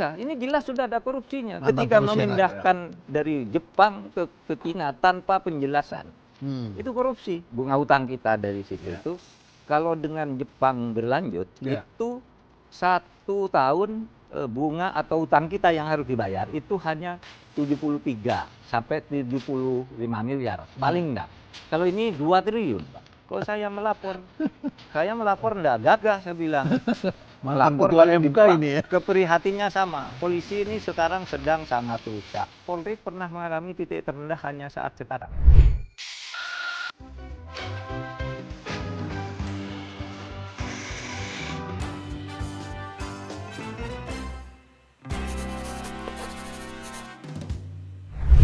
Iya, ini jelas sudah ada korupsinya. Mantan Ketika korupsi, memindahkan dari Jepang ke Cina tanpa penjelasan. Itu korupsi. Bunga hutang kita dari situ itu, kalau dengan Jepang berlanjut, itu 1 tahun bunga atau hutang kita yang harus dibayar itu hanya 73 sampai 75 miliar. Paling enggak. Kalau ini 2 triliun, Pak. Kalau saya melapor enggak gagah, saya bilang. Melapor ketua MK ini ya. Keprihatinnya sama. Polisi ini sekarang sedang sangat rusak. Polri pernah mengalami titik terendah hanya saat sekarang.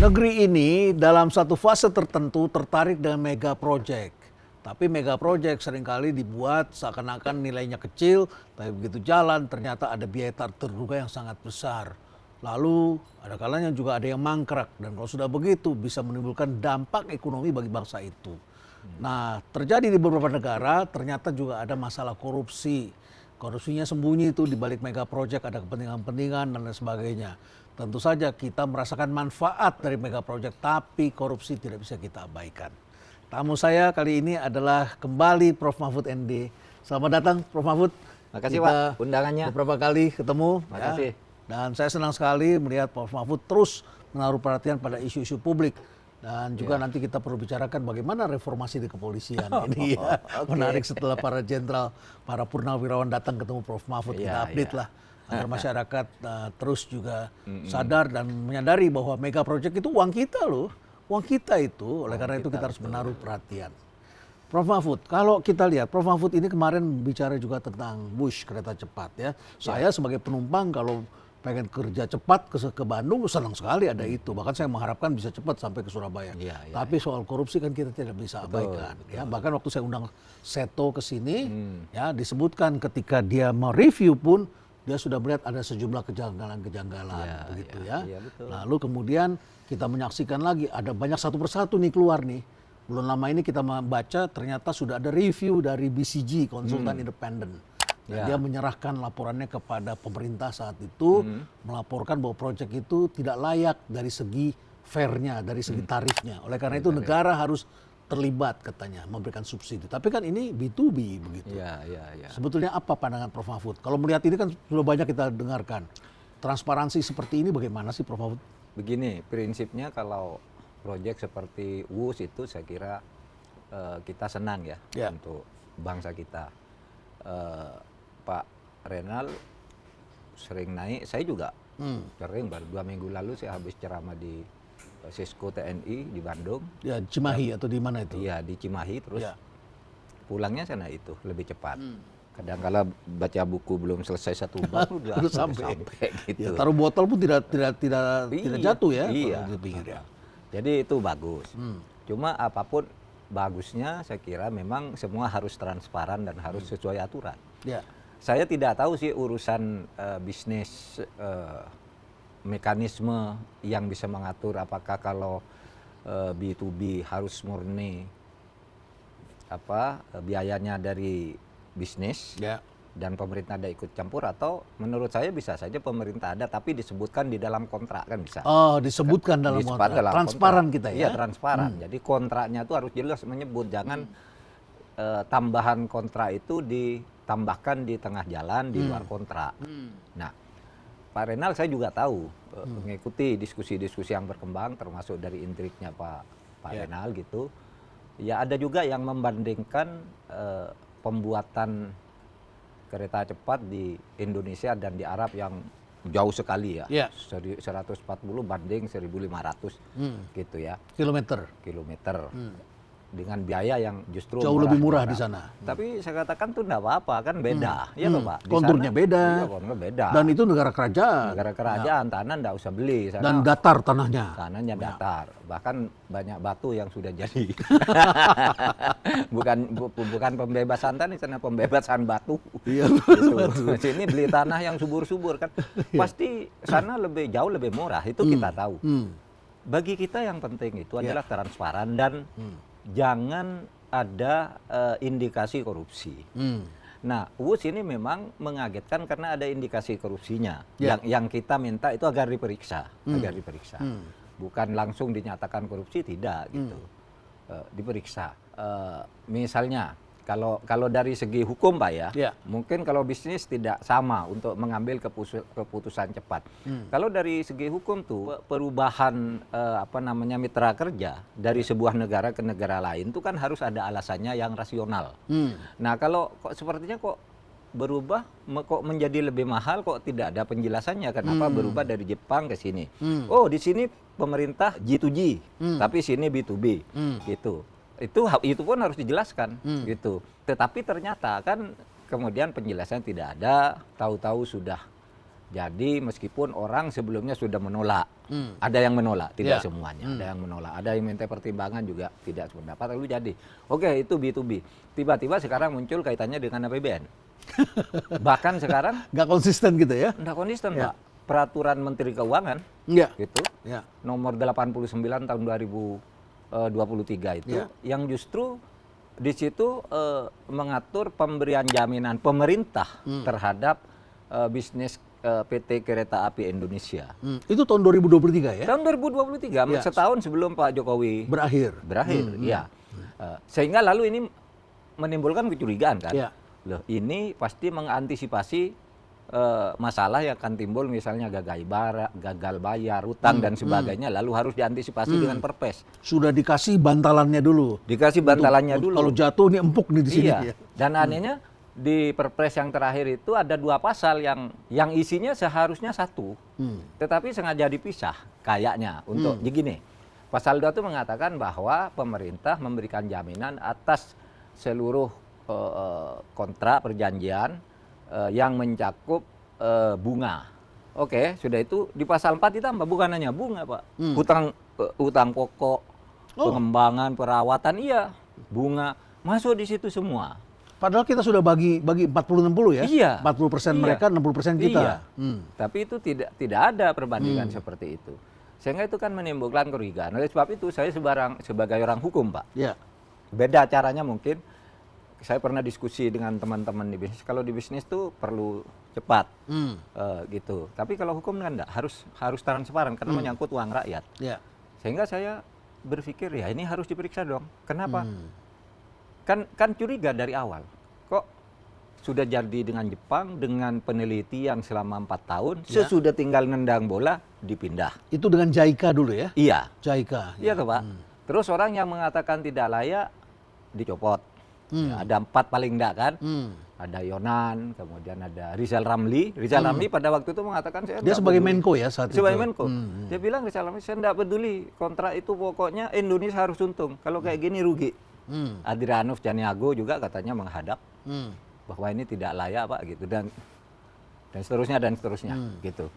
Negeri ini dalam satu fase tertentu tertarik dengan mega project. Tapi mega project seringkali dibuat seakan-akan nilainya kecil, tapi begitu jalan ternyata ada biaya terduga yang sangat besar. Lalu ada kalanya juga ada yang mangkrak, dan kalau sudah begitu bisa menimbulkan dampak ekonomi bagi bangsa itu. Nah, terjadi di beberapa negara ternyata juga ada masalah korupsi. Korupsinya sembunyi itu di balik mega project, ada kepentingan-kepentingan dan lain sebagainya. Tentu saja kita merasakan manfaat dari mega project, tapi korupsi tidak bisa kita abaikan. Tamu saya kali ini adalah kembali Prof. Mahfud MD. Selamat datang Prof. Mahfud. Makasih Pak undangannya. Beberapa kali ketemu. Makasih. Dan saya senang sekali melihat Prof. Mahfud terus menaruh perhatian pada isu-isu publik. Dan juga nanti kita perlu bicarakan bagaimana reformasi di kepolisian ini ya. Menarik setelah para jenderal, para purnawirawan datang ketemu Prof. Mahfud. Kita update lah agar masyarakat terus juga sadar dan menyadari bahwa mega project itu uang kita loh. Uang kita itu, oleh karena itu kita harus menaruh perhatian. Prof. Mahfud, kalau kita lihat, Prof. Mahfud ini kemarin bicara juga tentang bus kereta cepat ya. Saya sebagai penumpang kalau pengen kerja cepat ke Bandung senang sekali ada itu. Bahkan saya mengharapkan bisa cepat sampai ke Surabaya. Tapi soal korupsi kan kita tidak bisa abaikan. Ya, bahkan waktu saya undang Seto ke sini, ya disebutkan ketika dia mau review pun dia sudah melihat ada sejumlah kejanggalan-kejanggalan begitu ya. Lalu kemudian kita menyaksikan lagi ada banyak satu persatu nih keluar nih. Belum lama ini kita membaca ternyata sudah ada review dari BCG, konsultan independen. Dan dia menyerahkan laporannya kepada pemerintah saat itu, melaporkan bahwa proyek itu tidak layak dari segi fairnya, dari segi tarifnya. Oleh karena itu negara harus terlibat katanya, memberikan subsidi. Tapi kan ini B2B begitu. Sebetulnya apa pandangan Prof. Mahfud? Kalau melihat ini kan sudah banyak kita dengarkan. Transparansi seperti ini bagaimana sih Prof. Mahfud? Begini, prinsipnya kalau proyek seperti WUS itu saya kira kita senang ya untuk bangsa kita. Pak Renal sering naik, saya juga sering, baru 2 minggu lalu saya habis ceramah di Sisko TNI di Bandung. Ya, Cimahi atau di mana itu? Iya, di Cimahi, terus pulangnya sana itu lebih cepat. Kadang-kala baca buku belum selesai 1 bab udah sampai gitu. Ya, taruh botol pun tidak jatuh ya. Iya. Jadi itu bagus. Cuma apapun bagusnya saya kira memang semua harus transparan dan harus sesuai aturan. Saya tidak tahu sih urusan bisnis mekanisme yang bisa mengatur apakah kalau B2B harus murni biayanya dari bisnis dan pemerintah ada ikut campur, atau menurut saya bisa saja pemerintah ada tapi disebutkan di dalam kontrak kan bisa. Oh, disebutkan dalam kontrak. Transparan kontrak. Kita ya. Iya, transparan. Jadi kontraknya itu harus jelas menyebut, jangan tambahan kontrak itu ditambahkan di tengah jalan di luar kontrak. Nah, Pak Renal saya juga tahu mengikuti diskusi-diskusi yang berkembang termasuk dari intriknya Pak Renal gitu. Ya ada juga yang membandingkan pembuatan kereta cepat di Indonesia dan di Arab yang jauh sekali ya. 140 banding 1.500 gitu ya. Kilometer. Dengan biaya yang justru jauh lebih murah di sana. Tapi saya katakan tuh enggak apa-apa kan beda. Ya loh Pak. Konturnya beda. Iya, konturnya beda. Dan itu negara kerajaan. Negara kerajaan, tanah enggak usah beli. Sana, dan datar tanahnya. Tanahnya datar. Bahkan banyak batu yang sudah jadi. bukan pembebasan tanah, sana pembebasan batu. Iya. Gitu. Sini beli tanah yang subur-subur kan. Pasti sana jauh lebih murah, itu kita tahu. Bagi kita yang penting itu adalah transparan dan jangan ada indikasi korupsi. Nah, Wus ini memang mengagetkan karena ada indikasi korupsinya. Ya. Yang kita minta itu agar diperiksa, bukan langsung dinyatakan korupsi, tidak gitu. Diperiksa. Misalnya kalau dari segi hukum Pak ya, mungkin kalau bisnis tidak sama untuk mengambil keputusan cepat. Kalau dari segi hukum tuh perubahan mitra kerja dari sebuah negara ke negara lain itu kan harus ada alasannya yang rasional. Nah kalau sepertinya kok berubah kok menjadi lebih mahal, kok tidak ada penjelasannya kenapa berubah dari Jepang ke sini. Oh di sini pemerintah G2G, tapi sini B2B gitu. Itu pun harus dijelaskan gitu. Tetapi ternyata kan kemudian penjelasan tidak ada, tahu-tahu sudah jadi meskipun orang sebelumnya sudah menolak. Ada yang menolak, tidak semuanya. Ada yang menolak, ada yang minta pertimbangan juga tidak sependapat, lalu jadi. Oke, itu B2B. Tiba-tiba sekarang muncul kaitannya dengan APBN. Bahkan sekarang nggak konsisten gitu ya? Nggak konsisten Pak. Peraturan Menteri Keuangan gitu, nomor 89 tahun 2023 itu, yang justru di situ mengatur pemberian jaminan pemerintah terhadap bisnis PT Kereta Api Indonesia. Itu tahun 2023 ya? Tahun 2023, setahun sebelum Pak Jokowi berakhir, ya. Sehingga lalu ini menimbulkan kecurigaan kan? Loh, ini pasti mengantisipasi masalah yang akan timbul, misalnya gagal bayar, utang dan sebagainya, lalu harus diantisipasi dengan perpres. Sudah dikasih bantalannya dulu. Dikasih bantalannya dulu. Kalau jatuh nih empuk nih di sini. Iya. Dan anehnya di perpres yang terakhir itu ada 2 pasal yang isinya seharusnya satu, tetapi sengaja dipisah kayaknya untuk begini. Pasal 2 itu mengatakan bahwa pemerintah memberikan jaminan atas seluruh kontrak perjanjian yang mencakup bunga. Oke, sudah itu di pasal 4 ditambah, bukan hanya bunga Pak. Utang pokok, pengembangan, perawatan, bunga masuk di situ semua. Padahal kita sudah bagi 40-60 ya? Iya. 40% mereka, 60% kita. Iya. Tapi itu tidak ada perbandingan seperti itu. Sehingga itu kan menimbulkan kecurigaan. Oleh sebab itu saya sebagai orang hukum Pak. Beda caranya mungkin. Saya pernah diskusi dengan teman-teman di bisnis. Kalau di bisnis tuh perlu cepat, gitu. Tapi kalau hukum kan enggak, harus transparan karena menyangkut uang rakyat. Sehingga saya berpikir ya ini harus diperiksa dong. Kenapa? Kan curiga dari awal. Kok sudah jadi dengan Jepang dengan penelitian selama 4 tahun, sesudah tinggal nendang bola dipindah. Itu dengan JICA dulu ya? Iya. JICA. Iya tuh Pak. Terus orang yang mengatakan tidak layak dicopot. Ada 4 paling enggak kan? Ada Yonan, kemudian ada Rizal Ramli. Rizal Ramli pada waktu itu mengatakan dia sebagai Menko ya saat itu. Sebagai Menko. Dia bilang Rizal Ramli, saya enggak peduli kontrak itu pokoknya Indonesia harus untung. Kalau kayak gini rugi. Adrianus Caniago juga katanya menghadap bahwa ini tidak layak Pak gitu dan seterusnya gitu.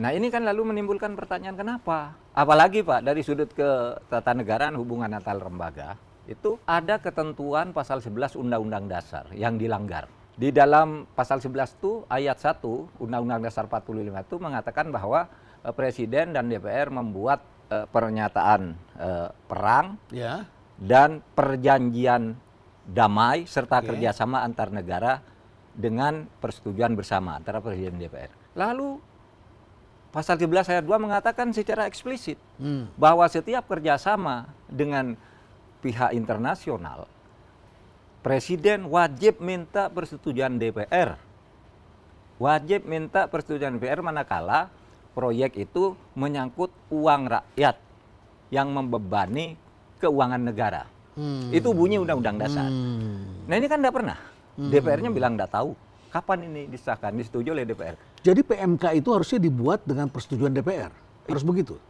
Nah ini kan lalu menimbulkan pertanyaan kenapa? Apalagi Pak dari sudut ketatanegaraan hubungan antar lembaga. Itu ada ketentuan pasal 11 Undang-Undang Dasar yang dilanggar. Di dalam pasal 11 itu ayat 1 Undang-Undang Dasar 45 itu mengatakan bahwa Presiden dan DPR membuat pernyataan perang dan perjanjian damai serta kerjasama antar negara dengan persetujuan bersama antara Presiden dan DPR. Lalu pasal 11 ayat 2 mengatakan secara eksplisit bahwa setiap kerjasama dengan pihak internasional, Presiden wajib minta persetujuan DPR. Wajib minta persetujuan DPR manakala proyek itu menyangkut uang rakyat yang membebani keuangan negara. Itu bunyi Undang-Undang Dasar. Nah ini kan tidak pernah. DPR-nya bilang tidak tahu. Kapan ini disahkan, disetujui oleh DPR. Jadi PMK itu harusnya dibuat dengan persetujuan DPR. Harus begitu?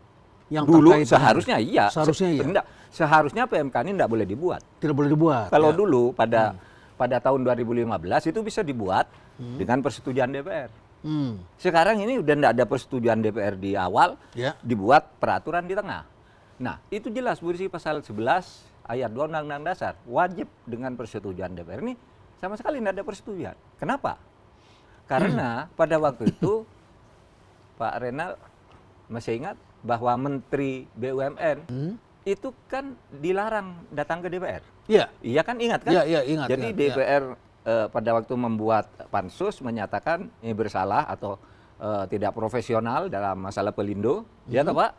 Yang dulu seharusnya iya. Seharusnya iya. Seharusnya PMK ini tidak boleh dibuat. Tidak boleh dibuat. Kalau dulu pada tahun 2015 itu bisa dibuat dengan persetujuan DPR. Sekarang ini udah tidak ada persetujuan DPR di awal, dibuat peraturan di tengah. Nah itu jelas berisi pasal 11 ayat 2 Undang-Undang Dasar wajib dengan persetujuan DPR. Ini sama sekali tidak ada persetujuan. Kenapa? Karena pada waktu itu Pak Renal masih ingat bahwa Menteri BUMN itu kan dilarang datang ke DPR. Iya. Iya kan ingat kan? Iya, ingat. Jadi DPR pada waktu membuat pansus menyatakan ini bersalah atau tidak profesional dalam masalah Pelindo, ya toh Pak?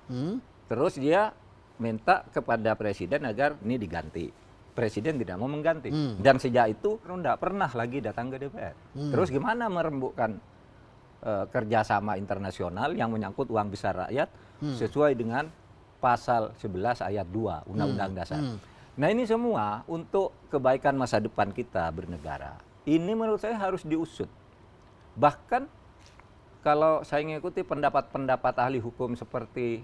Terus dia minta kepada presiden agar ini diganti. Presiden tidak mau mengganti. Dan sejak itu tidak pernah lagi datang ke DPR. Terus gimana merembukkan kerjasama internasional yang menyangkut uang besar rakyat sesuai dengan pasal 11 ayat 2 Undang-Undang Dasar. Nah ini semua untuk kebaikan masa depan kita bernegara. Ini menurut saya harus diusut. Bahkan kalau saya mengikuti pendapat-pendapat ahli hukum seperti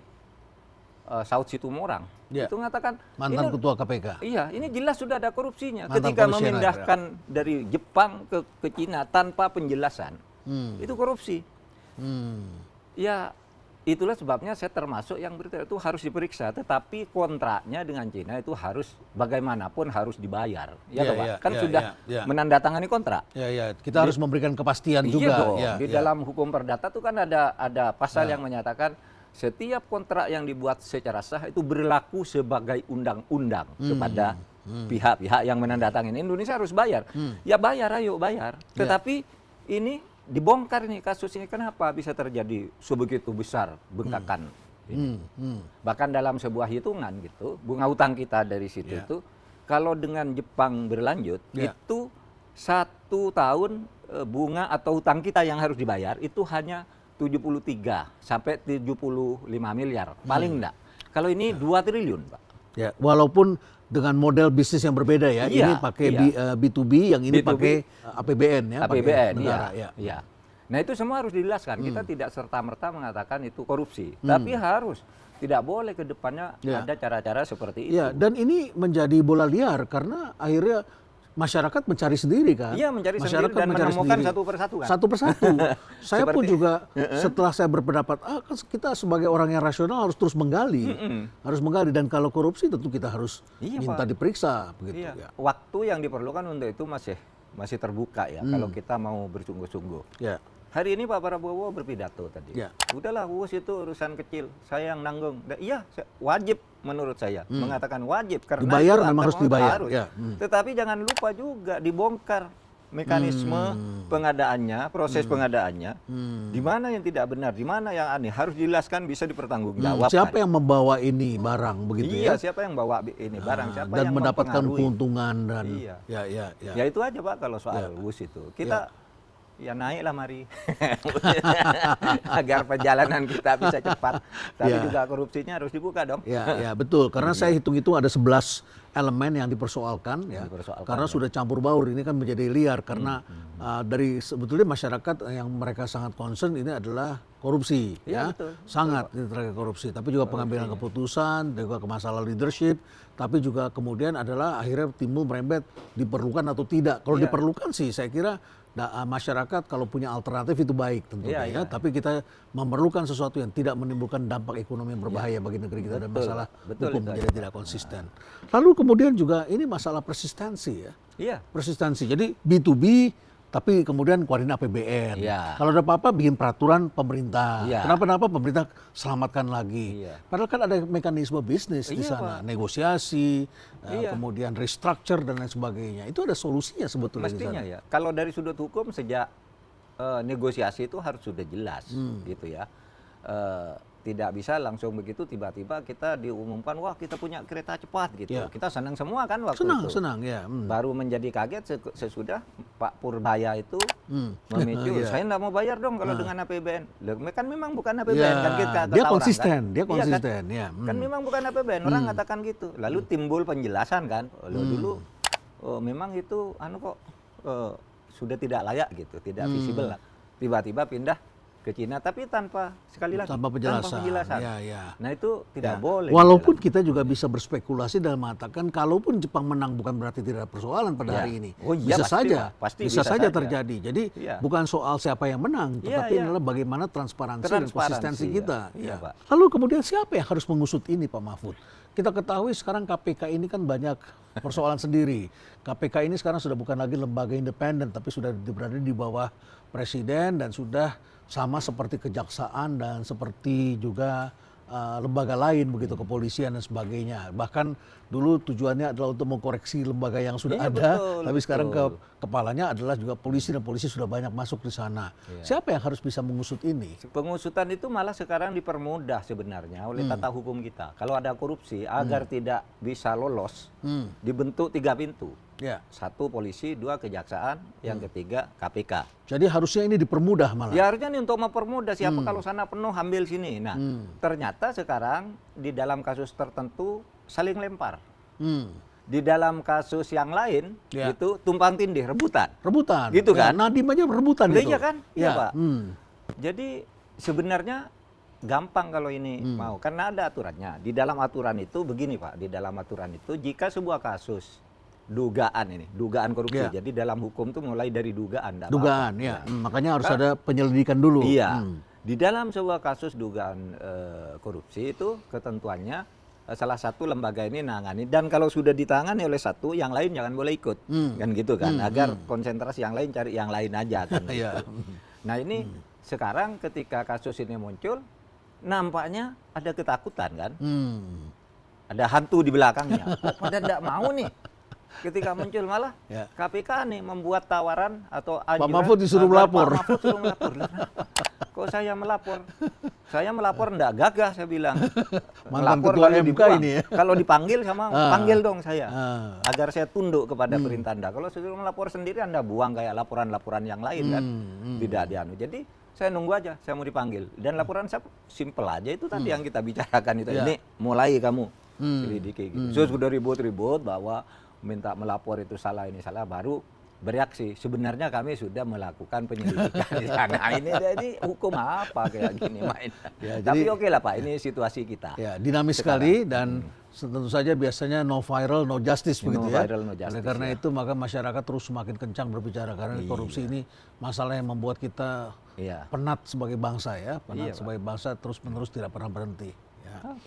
Saud Situmorang, itu mengatakan mantan ini, ketua KPK. Iya, ini jelas sudah ada korupsinya. Mantan Ketika komisioner, memindahkan dari Jepang ke Cina tanpa penjelasan, itu korupsi. Ya, itulah sebabnya saya termasuk yang berita itu harus diperiksa. Tetapi kontraknya dengan Cina itu harus bagaimanapun harus dibayar. Ya, Pak? Kan sudah menandatangani kontrak. Kita harus memberikan kepastian juga. Dong. Di dalam hukum perdata itu kan ada pasal yang menyatakan setiap kontrak yang dibuat secara sah itu berlaku sebagai undang-undang kepada pihak-pihak yang menandatangani. Indonesia harus bayar. Ya bayar, ayo bayar. Tetapi ini dibongkar nih kasus ini, kenapa bisa terjadi sebegitu besar bengkakan ini. Bahkan dalam sebuah hitungan gitu, bunga utang kita dari situ itu kalau dengan Jepang berlanjut itu 1 tahun bunga atau utang kita yang harus dibayar itu hanya 73 sampai 75 miliar paling enggak. Kalau ini 2 triliun, Pak. Ya, walaupun dengan model bisnis yang berbeda ya. Ini pakai B2B, yang ini B2B, pakai APBN ya. APBN, negara, iya. Nah itu semua harus dijelaskan. Kita tidak serta-merta mengatakan itu korupsi. Tapi harus, tidak boleh ke depannya ada cara-cara seperti itu. Ya, dan ini menjadi bola liar karena akhirnya masyarakat mencari sendiri kan. Iya, mencari sendiri dan menemukan satu persatu kan. Satu persatu. Saya pun juga setelah saya berpendapat, kan kita sebagai orang yang rasional harus terus menggali. Harus menggali, dan kalau korupsi tentu kita harus minta diperiksa begitu ya. Waktu yang diperlukan untuk itu masih terbuka ya kalau kita mau bersungguh-sungguh. Ya. Hari ini Pak Prabowo berpidato tadi. Udahlah, UUS itu urusan kecil, saya yang nanggung. Iya, wajib menurut saya mengatakan wajib karena dibayar, memang harus dibayar. Harus. Tetapi jangan lupa juga dibongkar mekanisme pengadaannya, proses pengadaannya. Di mana yang tidak benar, di mana yang aneh, harus dijelaskan, bisa dipertanggungjawabkan. Siapa yang membawa ini barang begitu ya? Siapa yang bawa ini barang, siapa dan yang mendapatkan keuntungan dan ya itu aja Pak kalau soal UUS itu. Kita ya naiklah mari agar perjalanan kita bisa cepat, tapi juga korupsinya harus dibuka dong. Ya betul, karena saya hitung-hitung ada 11 elemen yang dipersoalkan ya, karena sudah campur baur. Ini kan menjadi liar karena dari sebetulnya masyarakat yang mereka sangat concern ini adalah korupsi betul. Sangat terkait korupsi, tapi juga pengambilan keputusan, juga masalah leadership, tapi juga kemudian adalah akhirnya timbul merembet diperlukan atau tidak. Kalau diperlukan sih saya kira masyarakat kalau punya alternatif itu baik tentunya tapi kita memerlukan sesuatu yang tidak menimbulkan dampak ekonomi yang berbahaya bagi negeri kita dan masalah hukum menjadi tidak konsisten. Lalu kemudian juga ini masalah persistensi ya. Persistensi. Jadi B2B tapi kemudian keluarin APBN. Kalau ada apa-apa bikin peraturan pemerintah. Kenapa pemerintah selamatkan lagi. Padahal kan ada mekanisme bisnis di sana, negosiasi, kemudian restructure dan lain sebagainya. Itu ada solusinya sebetulnya. Mestinya ya. Kalau dari sudut hukum sejak negosiasi itu harus sudah jelas gitu ya. Tidak bisa langsung begitu tiba-tiba kita diumumkan wah kita punya kereta cepat gitu. Kita senang semua kan waktu itu. Senang ya. Baru menjadi kaget sesudah Pak Purbaya itu memicu saya enggak mau bayar dong kalau dengan APBN. Loh, kan memang bukan APBN kan kita dia konsisten, kan? Dia konsisten kan memang bukan APBN, orang katakan gitu. Lalu timbul penjelasan kan. Dulu memang itu sudah tidak layak gitu, tidak visible lah. Tiba-tiba pindah ke Cina tapi tanpa penjelasan. Nah itu tidak boleh. Walaupun kita juga bisa berspekulasi dan mengatakan kalaupun Jepang menang bukan berarti tidak ada persoalan pada hari ini. Bisa saja terjadi. Jadi bukan soal siapa yang menang, tetapi adalah bagaimana transparansi dan konsistensi kita. Lalu kemudian siapa yang harus mengusut ini Pak Mahfud? Kita ketahui sekarang KPK ini kan banyak persoalan sendiri. KPK ini sekarang sudah bukan lagi lembaga independen tapi sudah berada di bawah presiden dan sudah sama seperti kejaksaan dan seperti juga lembaga lain begitu, kepolisian dan sebagainya. Bahkan dulu tujuannya adalah untuk mengkoreksi lembaga yang sudah Iya, ada, betul, tapi sekarang betul. kepalanya adalah juga polisi dan polisi sudah banyak masuk di sana. Siapa yang harus bisa mengusut ini? Pengusutan itu malah sekarang dipermudah sebenarnya oleh tata hukum kita. Kalau ada korupsi, agar tidak bisa lolos, dibentuk 3 pintu. Ya. 1 polisi, 2 kejaksaan, yang ketiga KPK. Jadi harusnya ini dipermudah malah. Ya harusnya ini untuk mempermudah siapa kalau sana penuh ambil sini. Nah, ternyata sekarang di dalam kasus tertentu saling lempar. Di dalam kasus yang lain Ya. itu tumpang tindih, rebutan. Rebutan. Gitu Ya, kan? Nadiem aja rebutan Iya gitu. kan? Iya, Ya. Pak. Jadi sebenarnya gampang kalau ini mau, karena ada aturannya. Di dalam aturan itu begini Pak, di dalam aturan itu jika sebuah kasus dugaan korupsi. Ya. Jadi dalam hukum tuh mulai dari dugaan. nggak Dugaan, apa-apa. ya. Makanya harus ada penyelidikan dulu. Iya. Di dalam sebuah kasus dugaan korupsi itu ketentuannya salah satu lembaga ini nangani, dan kalau sudah ditangani oleh satu, yang lain jangan boleh ikut, kan gitu kan, agar konsentrasi yang lain cari yang lain aja kan. Iya. Gitu. Nah ini sekarang ketika kasus ini muncul, nampaknya ada ketakutan kan, ada hantu di belakangnya. Kok pada tidak mau nih. Ketika muncul malah Ya. KPK nih membuat tawaran atau anjuran. Pak Mahfud disuruh agar melapor. Pak Mahfud suruh melapor. Lah, kenapa? Kok saya melapor? Saya melapor enggak gagah, saya bilang. Mantan Melapor ketua lalu MK dibuang. ini ya. Kalau dipanggil sama, panggil dong saya. Agar saya tunduk kepada perintah Anda. Kalau suruh melapor sendiri Anda buang kayak laporan-laporan yang lain kan. Tidak dianu. Jadi saya nunggu aja, saya mau dipanggil. Dan laporan saya simple aja, itu tadi yang kita bicarakan itu. Ya. Ini mulai kamu selidiki gitu. So, sudah ribut-ribut bahwa minta melapor itu salah, ini salah, baru bereaksi. Sebenarnya kami sudah melakukan penyelidikan di sana. Ini hukum apa kayak gini main. Ya, Tapi jadi- oke lah Pak, ini situasi kita. Ya, dinamis Sekarang. sekali dan tentu saja biasanya no viral, no justice No begitu ya. viral, no justice, Oleh karena ya. itu maka masyarakat terus semakin kencang berbicara karena korupsi ini masalah yang membuat kita Iya. penat sebagai bangsa ya, penat Iya, Pak. sebagai bangsa terus-menerus tidak pernah berhenti. Ya.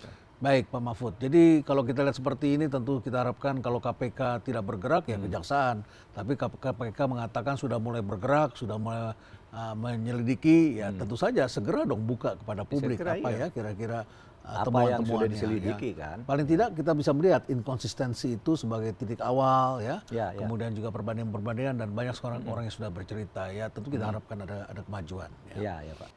Baik Pak Mahfud, jadi kalau kita lihat seperti ini tentu kita harapkan kalau KPK tidak bergerak ya kejaksaan, tapi KPK mengatakan sudah mulai bergerak, sudah mulai menyelidiki, ya tentu saja segera dong buka kepada publik Segera, apa iya. ya kira-kira Apa yang sudah temuan-temuannya, diselidiki ya. kan. Paling tidak kita bisa melihat inkonsistensi itu sebagai titik awal ya, Ya, ya. kemudian juga perbandingan-perbandingan dan banyak orang yang sudah bercerita ya, tentu kita harapkan ada kemajuan. Ya. Iya, ya Pak.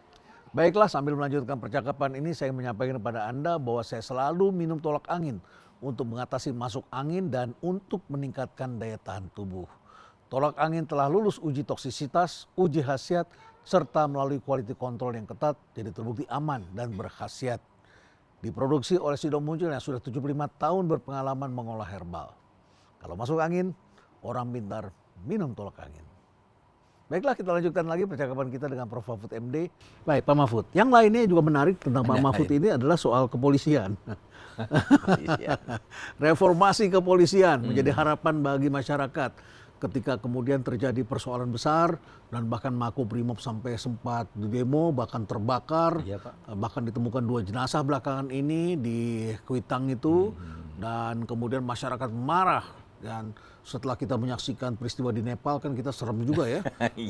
Baiklah, sambil melanjutkan percakapan ini saya menyampaikan kepada Anda bahwa saya selalu minum tolak angin untuk mengatasi masuk angin dan untuk meningkatkan daya tahan tubuh. Tolak angin telah lulus uji toksisitas, uji khasiat, serta melalui quality control yang ketat, jadi terbukti aman dan berkhasiat. Diproduksi oleh Sido Muncul yang sudah 75 tahun berpengalaman mengolah herbal. Kalau masuk angin, orang pintar minum tolak angin. Baiklah, kita lanjutkan lagi percakapan kita dengan Prof. Mahfud MD. Baik, Pak Mahfud. Yang lainnya juga menarik tentang Pak Mahfud ini adalah soal kepolisian. Reformasi kepolisian menjadi harapan bagi masyarakat ketika kemudian terjadi persoalan besar dan bahkan Makobrimob sampai sempat demo, bahkan terbakar, Iya, Pak. bahkan ditemukan 2 jenazah belakangan ini di Kuitang itu, dan kemudian masyarakat marah. Dan setelah kita menyaksikan peristiwa di Nepal kan kita serem juga ya.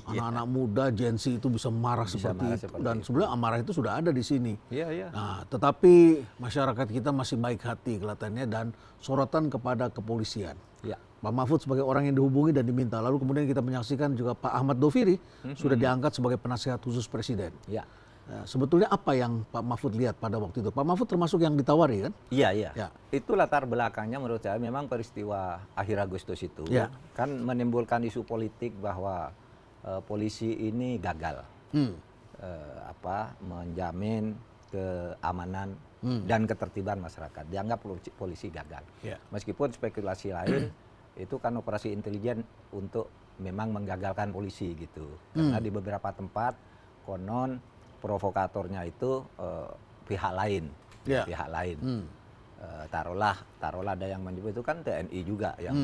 Anak-anak muda Gen Z itu bisa marah seperti marah itu. seperti Dan sebenarnya amarah itu sudah ada di sini. Iya, iya. Nah, tetapi masyarakat kita masih baik hati kelihatannya dan sorotan kepada kepolisian. Ya. Pak Mahfud sebagai orang yang dihubungi dan diminta. Lalu kemudian kita menyaksikan juga Pak Ahmad Doviri sudah diangkat sebagai penasihat khusus Presiden. Ya. Nah, sebetulnya apa yang Pak Mahfud lihat pada waktu itu? Pak Mahfud termasuk yang ditawari kan? Iya, iya. Ya. Itu latar belakangnya menurut saya memang peristiwa akhir Agustus itu Ya. kan menimbulkan isu politik bahwa polisi ini gagal menjamin keamanan dan ketertiban masyarakat. Dianggap polisi gagal. Ya. Meskipun spekulasi lain itu kan operasi intelijen untuk memang menggagalkan polisi gitu. Karena di beberapa tempat konon provokatornya itu pihak lain, Ya. pihak lain. Taruhlah ada yang menyebut itu kan TNI juga yang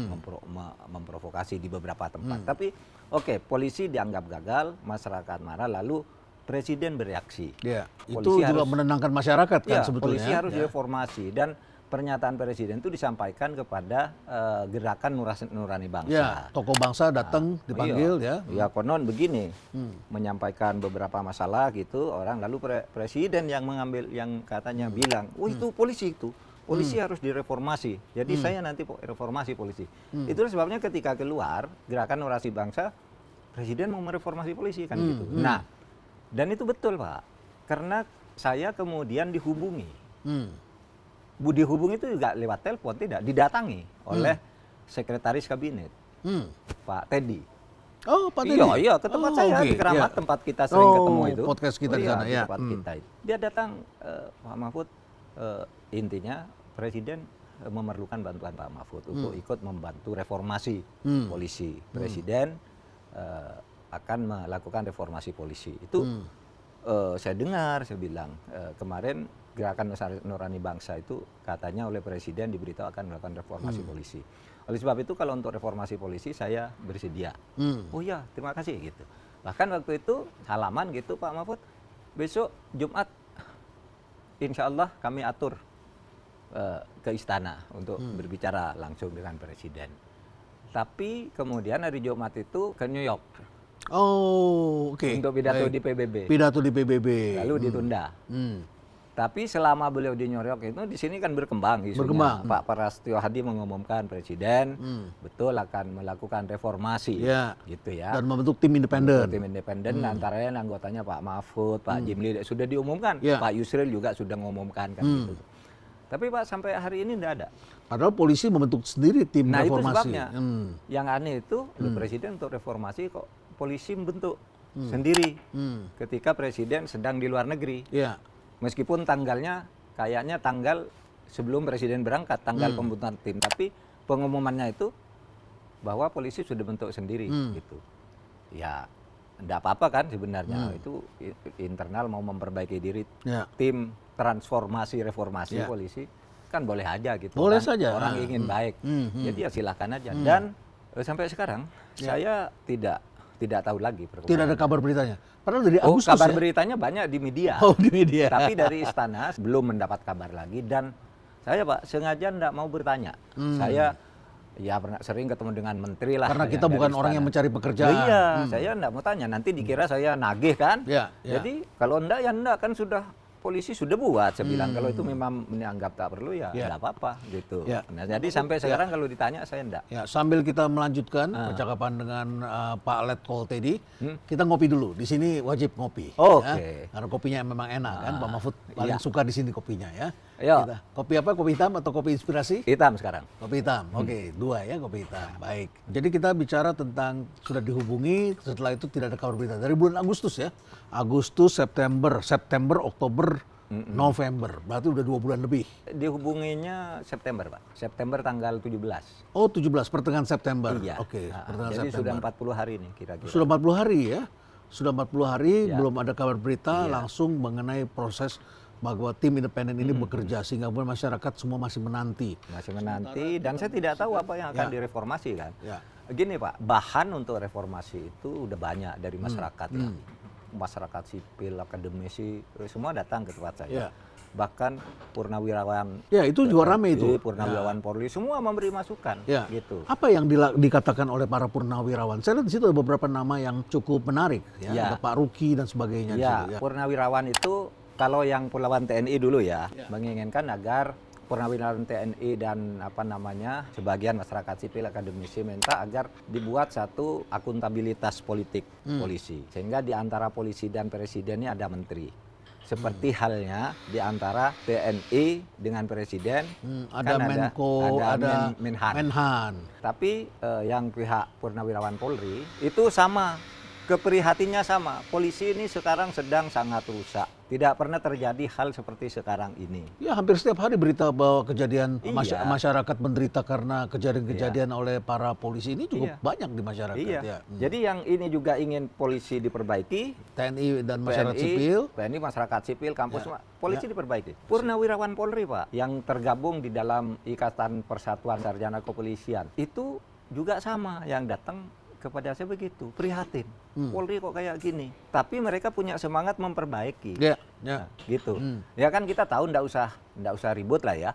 memprovokasi di beberapa tempat. Tapi oke, polisi dianggap gagal, masyarakat marah, lalu Presiden bereaksi. Ya. Itu Polisi juga harus- menenangkan masyarakat kan Ya, sebetulnya. polisi harus Ya. direformasi dan pernyataan presiden itu disampaikan kepada gerakan Nurani Bangsa. Ya, tokoh bangsa datang dipanggil ya. Ya konon begini, menyampaikan beberapa masalah gitu, orang lalu presiden yang mengambil, yang katanya bilang, itu polisi itu. Polisi harus direformasi. Jadi saya nanti reformasi polisi. Itulah sebabnya ketika keluar gerakan Nurani Bangsa, presiden mau mereformasi polisi kan gitu. Nah, dan itu betul Pak. Karena saya kemudian dihubungi. Dihubungi itu juga lewat telepon, tidak, didatangi oleh sekretaris kabinet, Pak Teddy. Oh, Pak Teddy. Iya, ke tempat saya di Keramat, tempat kita sering ketemu itu. Podcast kita di sana di ya. tempat kita itu. Dia datang, Pak Mahfud, intinya presiden memerlukan bantuan Pak Mahfud untuk ikut membantu reformasi polisi. Presiden akan melakukan reformasi polisi. Itu saya dengar, saya bilang kemarin gerakan Nurani Bangsa itu katanya oleh presiden diberitahu akan melakukan reformasi polisi. Oleh sebab itu kalau untuk reformasi polisi saya bersedia. Oh ya, terima kasih gitu. Bahkan waktu itu halaman gitu Pak Mahfud, besok Jumat insya Allah kami atur ke istana untuk berbicara langsung dengan presiden. Tapi kemudian hari Jumat itu ke New York. Oh, oke. Untuk pidato di PBB. Pidato di PBB. Lalu ditunda. Tapi selama beliau di New York itu di sini kan berkembang isunya. Berkembang. Pak Prasetyo Hadi mengumumkan presiden betul akan melakukan reformasi, gitu ya. Dan membentuk tim independen. Tim independen antaranya anggotanya Pak Mahfud, Pak Jimli sudah diumumkan, Pak Yusril juga sudah mengumumkan kan gitu. Tapi Pak sampai hari ini tidak ada. Padahal polisi membentuk sendiri tim reformasi. Itu sebabnya. Yang aneh itu presiden untuk reformasi kok polisi membentuk sendiri ketika presiden sedang di luar negeri. Meskipun tanggalnya kayaknya tanggal sebelum presiden berangkat, tanggal pembentukan tim, tapi pengumumannya itu bahwa polisi sudah bentuk sendiri gitu. Ya, enggak apa-apa kan sebenarnya, itu internal mau memperbaiki diri. Tim transformasi reformasi polisi kan boleh aja gitu. Boleh kan? saja. Orang ingin baik. Jadi ya silakan aja. Dan sampai sekarang saya tidak tahu lagi perkembangan. Tidak ada kabar beritanya. Padahal dari Agustus kabar beritanya banyak di media. Oh, di media. Tapi dari istana belum mendapat kabar lagi, dan saya Pak sengaja tidak mau bertanya. Saya ya pernah sering ketemu dengan menteri lah. Karena kita bukan orang yang mencari pekerjaan. Iya, saya tidak mau tanya. Nanti dikira saya nagih kan. Jadi kalau enggak ya enggak, kan sudah polisi sudah buat. Saya bilang kalau itu memang menganggap tak perlu ya enggak apa-apa gitu. Nah, jadi sampai sekarang kalau ditanya saya enggak. Ya, sambil kita melanjutkan percakapan dengan Pak Letkol Teddy, kita ngopi dulu. Di sini wajib ngopi. Oke. Karena kopinya memang enak kan. Pak Mahfud paling suka di sini kopinya ya. Ayo. Kopi apa? Kopi hitam atau kopi inspirasi? Hitam sekarang. Kopi hitam. Oke, dua ya kopi hitam. Baik. Jadi kita bicara tentang sudah dihubungi, setelah itu tidak ada kabar berita. Dari bulan Agustus ya. Agustus, September, Oktober, November. Berarti udah 2 bulan lebih. Dihubunginya September, Pak. September tanggal 17. Oh, 17 pertengahan September. Iya. Oke, pertengahan jadi September. sudah 40 hari nih kira-kira. Sudah 40 hari ya. Sudah 40 hari belum ada kabar berita langsung mengenai proses bahwa tim independen ini bekerja, sehingga masyarakat semua masih menanti. Masih menanti, dan saya tidak tahu apa yang akan direformasi kan. Gini Pak, bahan untuk reformasi itu udah banyak dari masyarakat ya. Masyarakat sipil, akademisi, semua datang ke tempat saya. Bahkan purnawirawan. Ya, itu juga ramai itu. Purnawirawan Polri semua memberi masukan. Gitu. Apa yang dikatakan oleh para purnawirawan? Saya lihat di situ ada beberapa nama yang cukup menarik. Ada Pak Ruki dan sebagainya. Purnawirawan itu kalau yang Purnawirawan TNI dulu menginginkan agar Purnawirawan TNI dan sebagian masyarakat sipil akademisi minta agar dibuat satu akuntabilitas politik polisi, sehingga di antara polisi dan presiden ini ada menteri. Seperti halnya di antara TNI dengan presiden, ada Menko, ada Menhan. Tapi yang pihak Purnawirawan Polri itu sama. Keprihatinnya sama, polisi ini sekarang sedang sangat rusak. Tidak pernah terjadi hal seperti sekarang ini. Ya, hampir setiap hari berita bahwa kejadian masyarakat menderita karena kejadian-kejadian oleh para polisi ini cukup banyak di masyarakat. Jadi yang ini juga ingin polisi diperbaiki. TNI dan masyarakat sipil. TNI, masyarakat sipil, kampus, polisi diperbaiki. Purnawirawan Polri, Pak, yang tergabung di dalam Ikatan Persatuan Sarjana Kepolisian, itu juga sama, yang datang kepada saya begitu, prihatin. Polri kok kayak gini. Tapi mereka punya semangat memperbaiki. Nah, gitu. Ya kan kita tahu ndak usah ribut lah ya.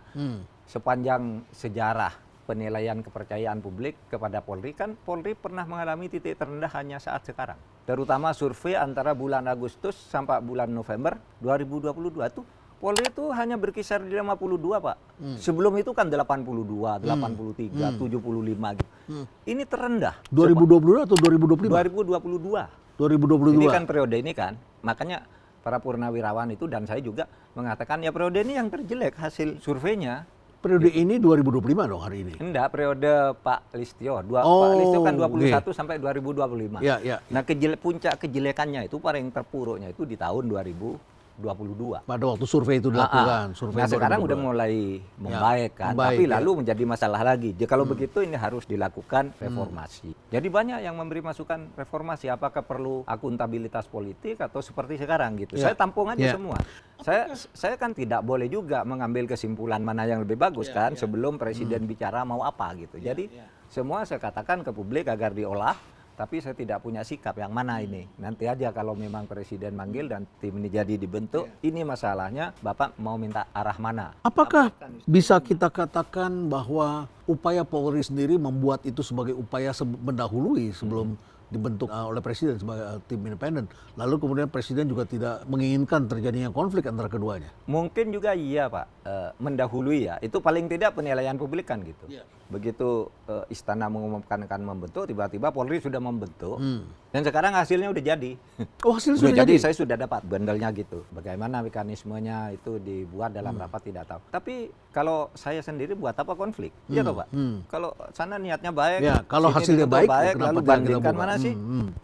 sepanjang sejarah penilaian kepercayaan publik kepada Polri, kan Polri pernah mengalami titik terendah hanya saat sekarang. Terutama survei antara bulan Agustus sampai bulan November 2022 tuh Polri itu hanya berkisar di 52, Pak. Sebelum itu kan 82, 83, 75 gitu. Ini terendah. 2022 atau 2025? 2022. 2022. Ini kan periode ini kan. Makanya para purnawirawan itu dan saya juga mengatakan ya periode ini yang terjelek hasil surveinya. Periode ini 2025 dong hari ini. Enggak, periode Pak Listio. Pak Listio kan 21 sampai 2025. Ya, ya. Nah, puncak kejelekannya itu paling terpuruknya itu di tahun 2022. Pada waktu survei itu dilakukan. Survei Nah, sekarang 2022. udah mulai membaik kan. membaik, Tapi ya. lalu menjadi masalah lagi. Jadi kalau begitu ini harus dilakukan reformasi. Jadi banyak yang memberi masukan reformasi. Apakah perlu akuntabilitas politik atau seperti sekarang gitu. Ya. Saya tampung aja Ya. semua. Saya kan tidak boleh juga mengambil kesimpulan mana yang lebih bagus kan sebelum presiden bicara mau apa gitu. Jadi semua saya katakan ke publik agar diolah. Tapi saya tidak punya sikap yang mana ini. Nanti aja kalau memang presiden manggil dan tim ini jadi dibentuk, ini masalahnya Bapak mau minta arah mana. Apakah bisa kita katakan bahwa upaya Polri sendiri membuat itu sebagai upaya mendahului sebelum dibentuk oleh presiden sebagai tim independen. Lalu kemudian presiden juga tidak menginginkan terjadinya konflik antara keduanya. Mungkin juga iya Pak, mendahului ya. Itu paling tidak penilaian publik kan gitu. Begitu istana mengumumkan akan membentuk, tiba-tiba Polri sudah membentuk. Dan sekarang hasilnya udah jadi. Oh, hasilnya sudah jadi? Saya sudah dapat bandelnya gitu. Bagaimana mekanismenya itu dibuat dalam rapat tidak tahu. Tapi kalau saya sendiri buat apa konflik? Iya toh Pak? Kalau sana niatnya baik, Ya, kalau sini hasilnya tentu baik, kenapa lalu tidak kita bandingkan buat? mana sih?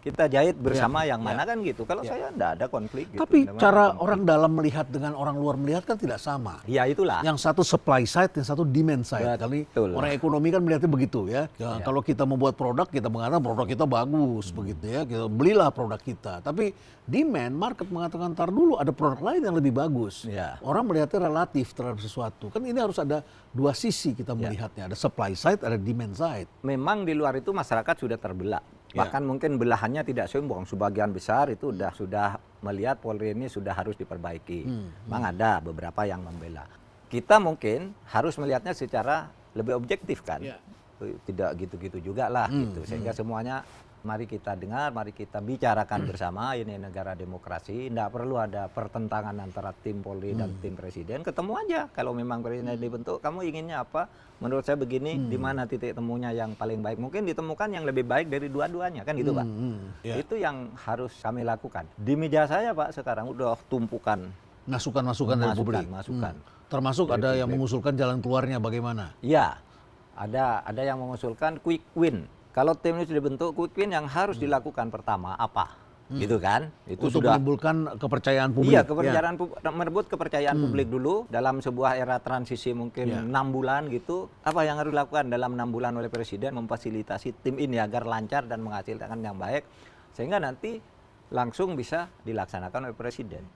Kita jahit bersama yang mana kan gitu. Kalau saya enggak ada konflik gitu. Tapi Nggak ada cara konflik. orang dalam melihat dengan orang luar melihat kan tidak sama. Ya itulah. Yang satu supply side, yang satu demand side. Kali Betul. orang ekonomi kan melihatnya begitu ya. Kalau kita membuat produk, kita mengatakan produk kita bagus begitu ya. Kita belilah produk kita. Tapi demand, market mengatakan ntar dulu ada produk lain yang lebih bagus. Ya. Orang melihatnya relatif terhadap sesuatu. Kan ini harus ada dua sisi kita melihatnya. Ada supply side, ada demand side. Memang di luar itu masyarakat sudah terbelah. Bahkan mungkin belahannya tidak sombong. Sebagian besar itu sudah melihat Polri ini sudah harus diperbaiki. Memang ada beberapa yang membela. Kita mungkin harus melihatnya secara lebih objektif kan. Tidak gitu-gitu juga lah gitu. Sehingga semuanya mari kita dengar, mari kita bicarakan bersama. Ini negara demokrasi, tidak perlu ada pertentangan antara tim Polri dan tim presiden. Ketemu aja kalau memang presiden dibentuk, kamu inginnya apa? Menurut saya begini, di mana titik temunya yang paling baik? Mungkin ditemukan yang lebih baik dari dua-duanya, kan gitu Pak? Itu yang harus kami lakukan. Di meja saya Pak sekarang udah tumpukan Masukan-masukan dari publik. masukan. Termasuk ada yang mengusulkan jalan keluarnya bagaimana? Iya, ada yang mengusulkan quick win. Kalau tim ini sudah dibentuk, quick win yang harus dilakukan pertama apa? Gitu kan? Itu Untuk sudah menimbulkan kepercayaan publik. iya, merebut kepercayaan publik dulu dalam sebuah era transisi mungkin 6 bulan gitu. Apa yang harus dilakukan dalam 6 bulan oleh presiden memfasilitasi tim ini agar lancar dan menghasilkan yang baik sehingga nanti langsung bisa dilaksanakan oleh presiden.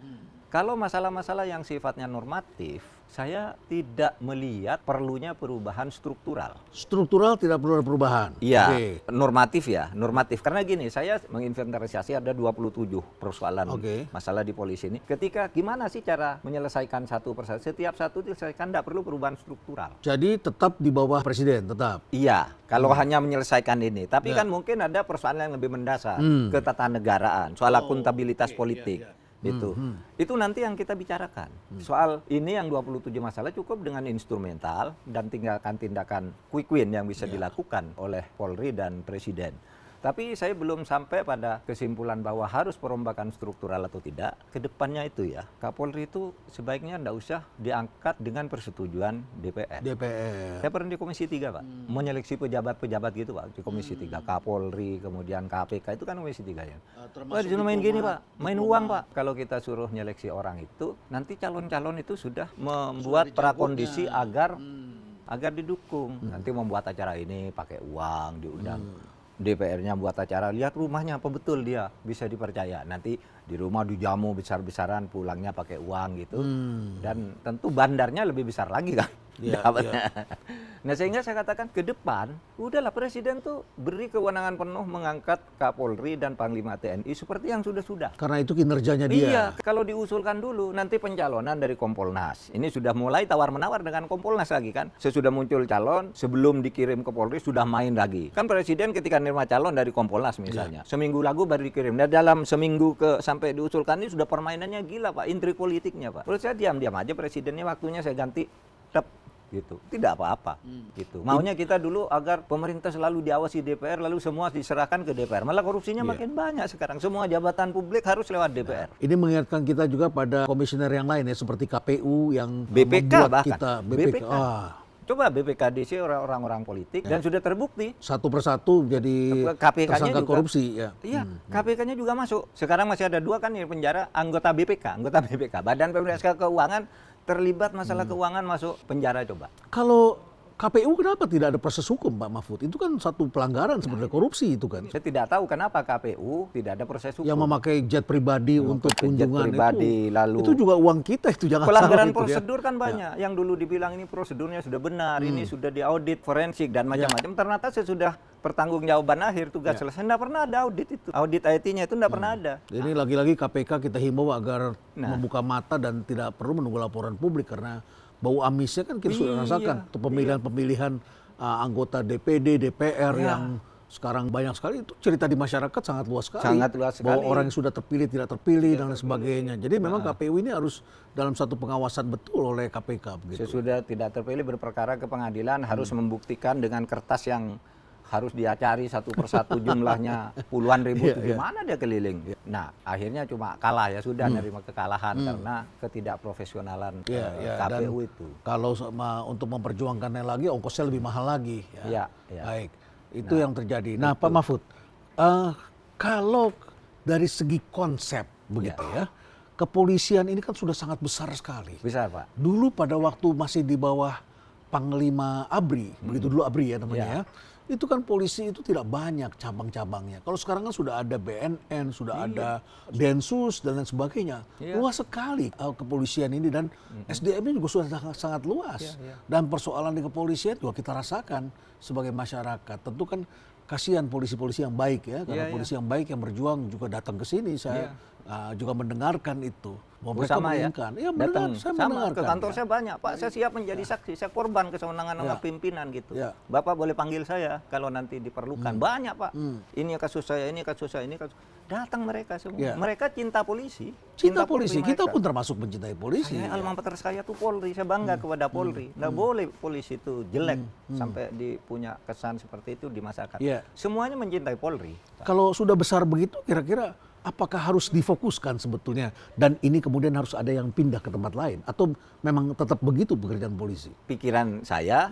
Kalau masalah-masalah yang sifatnya normatif, saya tidak melihat perlunya perubahan struktural. Struktural tidak perlu ada perubahan. Iya, Oke. normatif ya, normatif. Karena gini, saya menginventarisasi ada 27 persoalan masalah di polisi ini. Ketika gimana sih cara menyelesaikan satu persatu? Setiap satu diselesaikan tidak perlu perubahan struktural. Jadi tetap di bawah presiden, tetap. Iya, kalau hanya menyelesaikan ini. Tapi kan mungkin ada persoalan yang lebih mendasar, ketatanegaraan, soal akuntabilitas politik. Gitu. Itu nanti yang kita bicarakan. Soal ini yang 27 masalah cukup dengan instrumental dan tindakan quick win yang bisa dilakukan oleh Polri dan Presiden. Tapi saya belum sampai pada kesimpulan bahwa harus perombakan struktural atau tidak. Kedepannya itu ya, Kapolri itu sebaiknya tidak usah diangkat dengan persetujuan DPR. Saya pernah di Komisi 3 Pak, menyeleksi pejabat-pejabat gitu Pak, di Komisi 3. Kapolri, kemudian KPK, itu kan Komisi 3 ya. Wah disuruh main gini Pak, main uang Pak. Kalau kita suruh nyeleksi orang itu, nanti calon-calon itu sudah membuat prakondisi agar didukung. Nanti membuat acara ini pakai uang, diundang. DPR-nya buat acara, lihat rumahnya apa betul dia bisa dipercaya. Nanti di rumah dijamu besar-besaran, pulangnya pakai uang gitu. Dan tentu bandarnya lebih besar lagi kan. Iya, dapatnya. Nah sehingga saya katakan ke depan, udahlah Presiden tuh beri kewenangan penuh mengangkat Kapolri dan Panglima TNI seperti yang sudah-sudah. Karena itu kinerjanya dia. Iya, kalau diusulkan dulu nanti pencalonan dari Kompolnas. Ini sudah mulai tawar-menawar dengan Kompolnas lagi kan. Sesudah muncul calon, sebelum dikirim ke Polri sudah main lagi. Kan Presiden ketika nerima calon dari Kompolnas misalnya, seminggu lalu baru dikirim. Nah dalam seminggu sampai diusulkan ini sudah permainannya gila Pak, intrik politiknya Pak. Menurut saya diam-diam aja Presidennya, waktunya saya ganti, gitu, tidak apa-apa gitu. Maunya kita dulu agar pemerintah selalu diawasi DPR, lalu semua diserahkan ke DPR, malah korupsinya makin banyak sekarang, semua jabatan publik harus lewat DPR. Ini mengingatkan kita juga pada komisioner yang lain ya, seperti KPU yang BPK membuat bahkan kita BPK. Ah, Coba BPKDC orang-orang politik dan sudah terbukti satu persatu jadi KPK-nya tersangka juga, korupsi ya. Iya, KPK-nya juga masuk. Sekarang masih ada 2 kan di penjara anggota BPK, Badan Pemeriksa Keuangan terlibat masalah keuangan masuk penjara coba. Kalau KPU kenapa tidak ada proses hukum Pak Mahfud? Itu kan satu pelanggaran sebenarnya, korupsi itu kan. Saya tidak tahu kenapa KPU tidak ada proses hukum. Yang memakai jet pribadi untuk jet kunjungan pribadi, itu juga uang kita, itu jangan pelanggaran salah itu prosedur kan banyak. Yang dulu dibilang ini prosedurnya sudah benar, ini sudah diaudit forensik dan macam-macam. Ternyata sesudah pertanggungjawaban akhir tugas selesai, tidak pernah ada audit itu. Audit IT-nya itu tidak pernah ada. Ini lagi-lagi KPK kita himbau agar membuka mata dan tidak perlu menunggu laporan publik karena bau amisnya kan kita sudah rasakan. Untuk pemilihan-pemilihan anggota DPD, DPR yang sekarang banyak sekali, itu cerita di masyarakat sangat luas sekali. Sangat luas sekali. Bahwa orang yang sudah terpilih, tidak terpilih dan lain sebagainya. Jadi memang KPU ini harus dalam satu pengawasan betul oleh KPK. Begitu. Sesudah tidak terpilih berperkara ke pengadilan harus membuktikan dengan kertas yang harus dia cari satu persatu jumlahnya puluhan ribu itu gimana dia keliling. Nah akhirnya cuma kalah ya sudah menerima kekalahan karena ketidakprofesionalan KPU itu. Kalau untuk memperjuangkannya lagi ongkosnya lebih mahal lagi. Ya. Baik, itu yang terjadi. Nah Pak Mahfud, kalau dari segi konsep begitu ya, kepolisian ini kan sudah sangat besar sekali. Besar Pak. Dulu pada waktu masih di bawah Panglima ABRI, begitu dulu ABRI ya namanya ya. Itu kan polisi itu tidak banyak cabang-cabangnya. Kalau sekarang kan sudah ada BNN, sudah ada Densus dan lain sebagainya. Luas sekali kepolisian ini dan SDM-nya juga sudah sangat luas. Dan persoalan di kepolisian juga kita rasakan sebagai masyarakat. Tentu kan kasihan polisi-polisi yang baik ya, karena polisi yang baik yang berjuang juga datang ke sini. Saya juga mendengarkan itu. Mereka menginginkan. Ya, saya mendengarkan. Ke kantor saya banyak, Pak. Saya siap menjadi saksi. Saya korban kesewenangan sama pimpinan gitu. Bapak boleh panggil saya kalau nanti diperlukan. Banyak, Pak. Ini kasus saya, ini kasus saya, ini kasus. Datang mereka semua. Mereka cinta polisi. Cinta polisi. Kita pun termasuk mencintai polisi. Alma mater saya tuh Polri. Saya bangga kepada Polri. Nggak boleh polisi itu jelek sampai punya kesan seperti itu di masyarakat. Semuanya mencintai Polri. Kalau sudah besar begitu, kira-kira apakah harus difokuskan sebetulnya dan ini kemudian harus ada yang pindah ke tempat lain atau memang tetap begitu pekerjaan polisi? Pikiran saya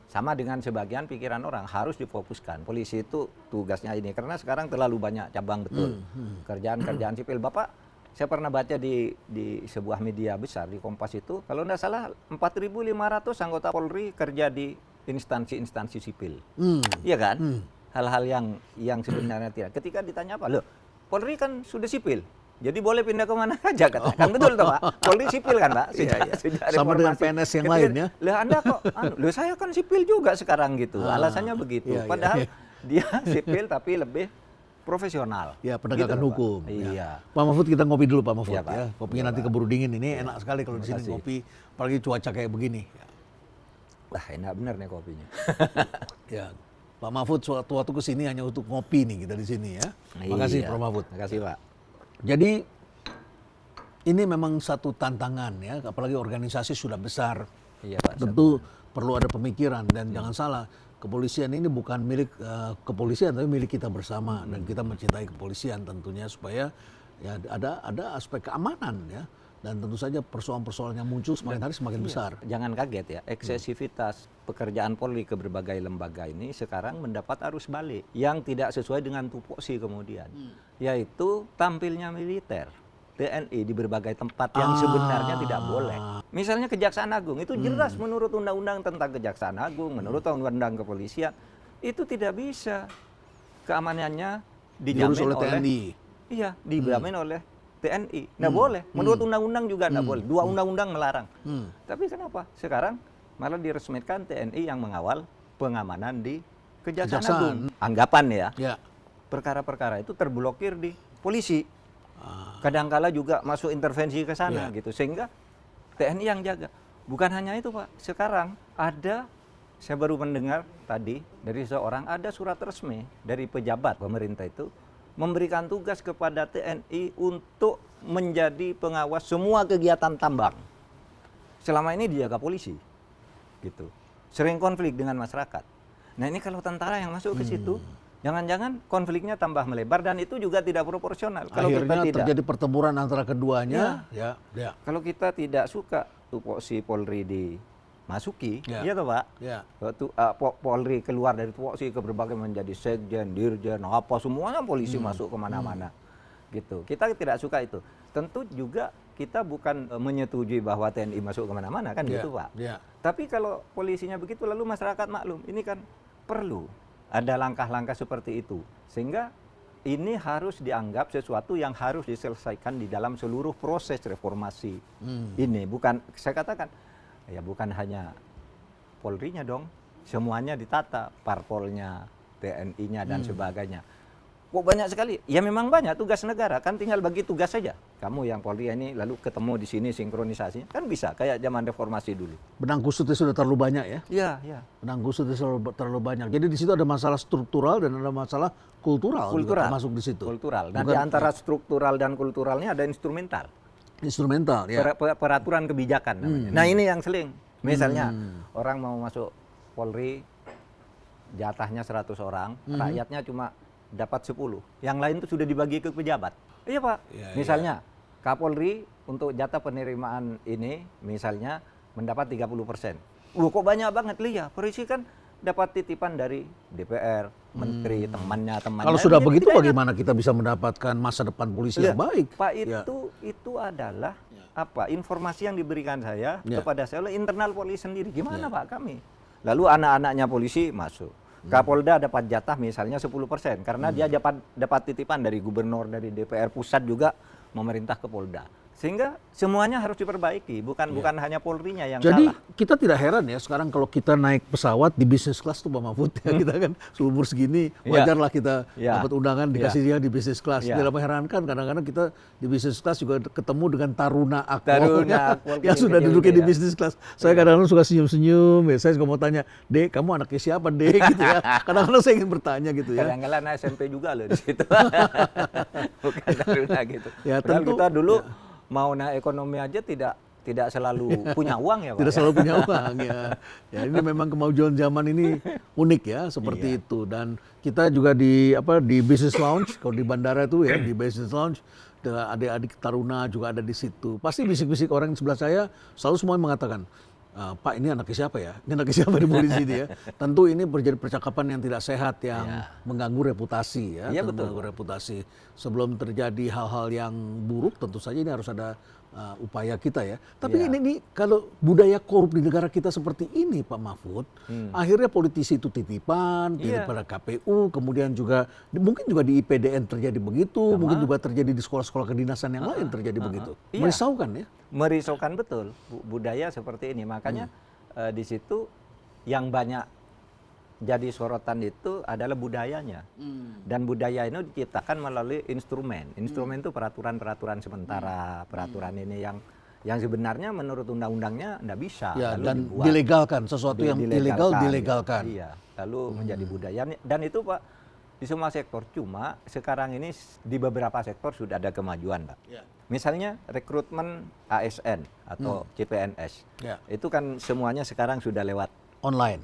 sama dengan sebagian pikiran orang, harus difokuskan. Polisi itu tugasnya ini karena sekarang terlalu banyak cabang betul. Kerjaan-kerjaan sipil. Bapak, saya pernah baca di sebuah media besar di Kompas itu, kalau tidak salah 4.500 anggota Polri kerja di instansi-instansi sipil. Iya kan? Hal-hal yang sebenarnya tidak. Ketika ditanya apa? Loh, Polri kan sudah sipil, jadi boleh pindah kemana aja katakan. Betul toh Pak? Polri sipil kan Pak? Sejak sama dengan PNS yang lain ya? Lah Anda kok, loh saya kan sipil juga sekarang gitu. Alasannya begitu. Padahal dia sipil tapi lebih profesional. Ya, penegakan gitu, hukum. Iya. Pak Mahfud, kita ngopi dulu Pak Mahfud Pak. ya. Kopinya nanti keburu dingin. Ini enak sekali kalau di sini ngopi, apalagi cuaca kayak begini. Wah, enak bener nih kopinya. Ya. Pak Mahfud suatu-waktu ke sini hanya untuk ngopi nih kita di sini ya. Makasih Pak Mahfud. Makasih Pak. Jadi ini memang satu tantangan ya, apalagi organisasi sudah besar. Iya Pak. Tentu perlu ada pemikiran dan jangan salah, kepolisian ini bukan milik kepolisian tapi milik kita bersama dan kita mencintai kepolisian tentunya supaya ya ada aspek keamanan ya. Dan tentu saja persoalan-persoalan yang muncul semakin hari semakin besar. Jangan kaget ya, eksesivitas pekerjaan Polri ke berbagai lembaga ini sekarang mendapat arus balik yang tidak sesuai dengan tupoksi kemudian. Yaitu tampilnya militer, TNI di berbagai tempat yang sebenarnya tidak boleh. Misalnya Kejaksaan Agung, itu jelas menurut Undang-Undang tentang Kejaksaan Agung, menurut Undang-Undang Kepolisian, itu tidak bisa keamanannya dijamin oleh TNI. Iya, dijamin oleh TNI. Nggak boleh. Menurut undang-undang juga nggak boleh. 2 undang-undang melarang. Tapi kenapa? Sekarang malah diresmikan TNI yang mengawal pengamanan di Kejaksaan Kejaksaan. Agung. Anggapan ya, Ya. perkara-perkara itu terblokir di polisi. Kadangkala juga masuk intervensi ke sana gitu, sehingga TNI yang jaga. Bukan hanya itu Pak, sekarang ada, saya baru mendengar tadi dari seorang, ada surat resmi dari pejabat pemerintah itu memberikan tugas kepada TNI untuk menjadi pengawas semua kegiatan tambang. Selama ini dijaga polisi, gitu. Sering konflik dengan masyarakat. Nah ini kalau tentara yang masuk ke situ, jangan-jangan konfliknya tambah melebar dan itu juga tidak proporsional. Kalau Akhirnya kita tidak, terjadi pertempuran antara keduanya. Ya. kalau kita tidak suka tupoksi Polri dimasuki, Ya. iya toh Pak? Ya. Waktu Polri keluar dari tupoksi ke berbagai menjadi sekjen, dirjen, apa semuanya polisi masuk kemana-mana, gitu. Kita tidak suka itu. Tentu juga kita bukan menyetujui bahwa TNI masuk kemana-mana kan gitu Pak. Ya. Tapi kalau polisinya begitu lalu masyarakat maklum, ini kan perlu ada langkah-langkah seperti itu. Sehingga ini harus dianggap sesuatu yang harus diselesaikan di dalam seluruh proses reformasi. Ini bukan, saya katakan, ya bukan hanya Polri-nya dong, semuanya ditata, parpolnya, TNI-nya dan sebagainya. Kok banyak sekali? Ya memang banyak tugas negara, kan tinggal bagi tugas saja. Kamu yang Polri ini lalu ketemu di sini sinkronisasinya, kan bisa kayak zaman reformasi dulu. Benang kusutnya sudah terlalu banyak ya. Iya, iya. Benang kusutnya terlalu banyak. Jadi di situ ada masalah struktural dan ada masalah kultural, juga termasuk di situ. Kultural. Dan Bukan- di antara struktural dan kulturalnya ada instrumental. Instrumental ya. Peraturan kebijakan namanya. Nah ini yang seling. Misalnya orang mau masuk Polri, jatahnya 100 orang, rakyatnya cuma dapat 10. Yang lain itu sudah dibagi ke pejabat. Iya Pak. Iya, Misalnya Kapolri untuk jatah penerimaan ini misalnya mendapat 30%. Kok banyak banget Lia. Polisi kan dapat titipan dari DPR, menteri, temannya. Kalau sudah Jadi begitu tidak enak. bagaimana kita bisa mendapatkan masa depan polisi yang baik? Pak, Ya. itu adalah apa informasi yang diberikan saya kepada saya oleh internal polisi sendiri. Gimana Pak kami? Lalu anak-anaknya polisi masuk. Kapolda dapat jatah misalnya 10% karena dia dapat titipan dari gubernur, dari DPR pusat juga memerintah ke Polda. Sehingga semuanya harus diperbaiki, bukan hanya Polri-nya yang Jadi salah. kita tidak heran ya sekarang kalau kita naik pesawat di bisnis kelas tuh Pak Mahfud ya, kita kan seumur segini wajarlah kita dapat undangan dikasih dia di bisnis kelas. Tidak mengherankan kadang-kadang kita di bisnis kelas juga ketemu dengan taruna akpol yang sudah duduknya di bisnis kelas. Saya kadang-kadang suka senyum-senyum ya. Saya juga mau tanya, "Dek, kamu anaknya siapa, Dek?" gitu ya. Kadang-kadang saya ingin bertanya gitu ya. Kadang-kadang anak SMP juga loh di situ. Bukan taruna gitu. Ya, Padahal tentu, kita dulu mau naik ekonomi aja tidak selalu punya uang ya Pak. Tidak selalu punya uang ya. Ya ini memang kemajuan zaman ini unik ya seperti itu. Dan kita juga di business lounge, kalau di bandara itu ya di business lounge dengan adik-adik taruna juga ada di situ. Pasti bisik-bisik orang di sebelah saya selalu semua mengatakan, "Pak, ini anaknya siapa ya? Ini anaknya siapa di polisi ini ya?" Tentu ini menjadi percakapan yang tidak sehat yang mengganggu reputasi ya. Iya, betul. Mengganggu reputasi. Sebelum terjadi hal-hal yang buruk tentu saja ini harus ada upaya kita ya. Tapi ini kalau budaya korup di negara kita seperti ini Pak Mahfud, akhirnya politisi itu titipan daripada KPU, kemudian juga mungkin juga di IPDN terjadi begitu, mungkin juga terjadi di sekolah-sekolah kedinasan yang lain terjadi begitu. Iya. Merisaukan ya. Merisaukan betul budaya seperti ini. Makanya di situ yang banyak jadi sorotan itu adalah budayanya. Dan budaya ini diciptakan melalui instrumen. Instrumen itu peraturan-peraturan sementara, peraturan ini yang sebenarnya menurut undang-undangnya enggak bisa. Ya, lalu dan dibuat. dilegalkan, sesuatu yang ilegal dilegalkan. Iya, lalu menjadi budaya. Dan itu Pak, di semua sektor. Cuma sekarang ini di beberapa sektor sudah ada kemajuan Pak. Misalnya rekrutmen ASN atau CPNS. Itu kan semuanya sekarang sudah lewat Online.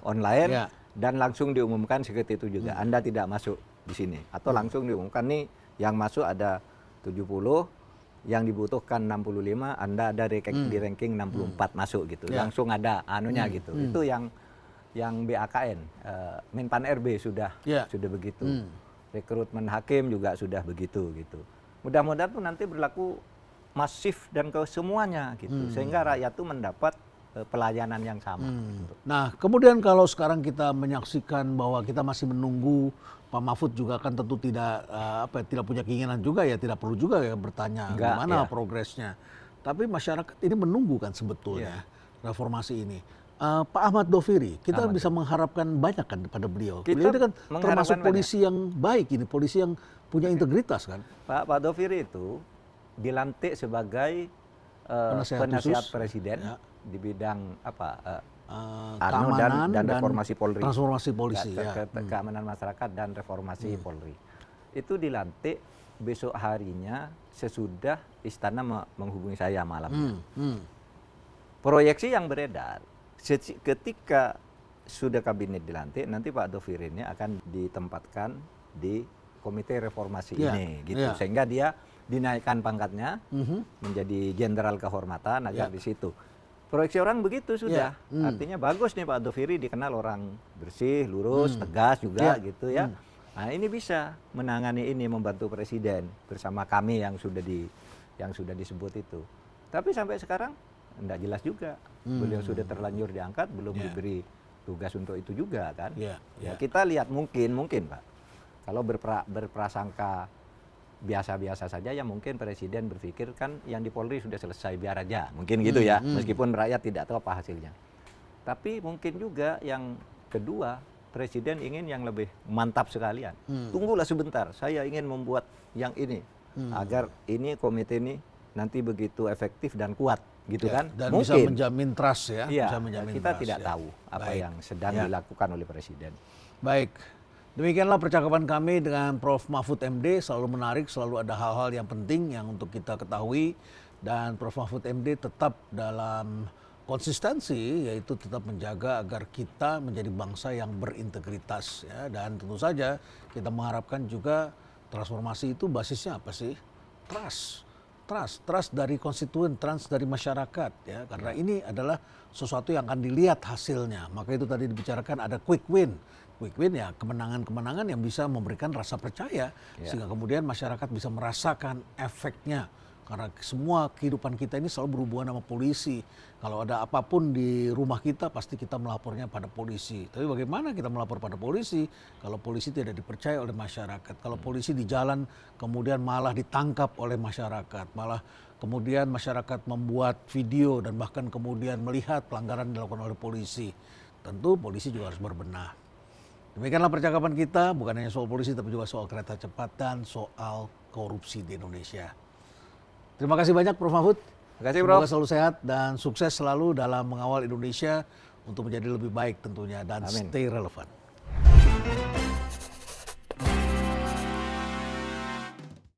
Dan langsung diumumkan seperti itu juga. Anda tidak masuk di sini atau langsung diumumkan nih yang masuk ada 70, yang dibutuhkan 65, Anda ada di ranking 64 masuk gitu. Langsung ada anunya gitu. Itu yang BAKN, Menpan RB sudah begitu. Rekrutmen hakim juga sudah begitu gitu. Mudah-mudahan tuh nanti berlaku masif dan ke semuanya gitu. Sehingga rakyat tuh mendapat pelayanan yang sama. Gitu. Nah, kemudian kalau sekarang kita menyaksikan bahwa kita masih menunggu, Pak Mahfud juga kan tentu tidak tidak punya keinginan juga ya, tidak perlu juga ya bertanya gimana progresnya. Tapi masyarakat ini menunggu kan sebetulnya reformasi ini. Pak Ahmad Doviri, kita Ahmad bisa mengharapkan banyak kan pada beliau. Kita Beliau ini kan termasuk mengharapkan polisi yang baik ini, polisi yang punya integritas kan. Pak Doviri itu dilantik sebagai Penasehat penasihat khusus, presiden ya. di bidang apa? Keamanan dan reformasi Polri. transformasi polisi. Keamanan masyarakat dan reformasi Polri. Itu dilantik besok harinya sesudah istana menghubungi saya malam itu. Proyeksi yang beredar, ketika sudah kabinet dilantik, nanti Pak Doviri ini akan ditempatkan di komite reformasi ini, gitu. Sehingga dia dinaikkan pangkatnya menjadi jenderal kehormatan agak di situ. Proyeksi orang begitu sudah. Artinya bagus nih Pak Doviri dikenal orang bersih, lurus, tegas juga gitu ya. Nah, ini bisa menangani ini, membantu presiden bersama kami yang sudah disebut itu. Tapi sampai sekarang enggak jelas juga. Beliau sudah terlanjur diangkat, belum diberi tugas untuk itu juga kan. Ya, kita lihat mungkin Pak. Kalau berprasangka biasa-biasa saja ya mungkin presiden berpikir kan yang di Polri sudah selesai, biar aja. Mungkin gitu ya, meskipun rakyat tidak tahu apa hasilnya. Tapi mungkin juga yang kedua, presiden ingin yang lebih mantap sekalian. Tunggulah sebentar, saya ingin membuat yang ini. Agar ini komite ini nanti begitu efektif dan kuat. Gitu kan? Dan mungkin. bisa menjamin trust ya. Iya, bisa menjamin kita trust, tidak tahu apa yang sedang dilakukan oleh presiden. Baik. Demikianlah percakapan kami dengan Prof. Mahfud MD, selalu menarik, selalu ada hal-hal yang penting yang untuk kita ketahui. Dan Prof. Mahfud MD tetap dalam konsistensi, yaitu tetap menjaga agar kita menjadi bangsa yang berintegritas. Ya. Dan tentu saja kita mengharapkan juga transformasi itu basisnya apa sih? Trust dari konstituen, trust dari masyarakat. Ya. Karena ini adalah sesuatu yang akan dilihat hasilnya. Maka itu tadi dibicarakan ada quick win. Quick win ya kemenangan-kemenangan yang bisa memberikan rasa percaya sehingga kemudian masyarakat bisa merasakan efeknya. Karena semua kehidupan kita ini selalu berhubungan sama polisi. Kalau ada apapun di rumah kita pasti kita melapornya pada polisi. Tapi bagaimana kita melapor pada polisi kalau polisi tidak dipercaya oleh masyarakat? Kalau polisi di jalan kemudian malah ditangkap oleh masyarakat, malah kemudian masyarakat membuat video dan bahkan kemudian melihat pelanggaran dilakukan oleh polisi. Tentu polisi juga harus berbenah. Demikianlah percakapan kita, bukan hanya soal polisi tapi juga soal kereta cepat dan soal korupsi di Indonesia. Terima kasih banyak Prof. Mahfud. Terima kasih Prof. Semoga selalu sehat dan sukses selalu dalam mengawal Indonesia untuk menjadi lebih baik tentunya dan stay relevan.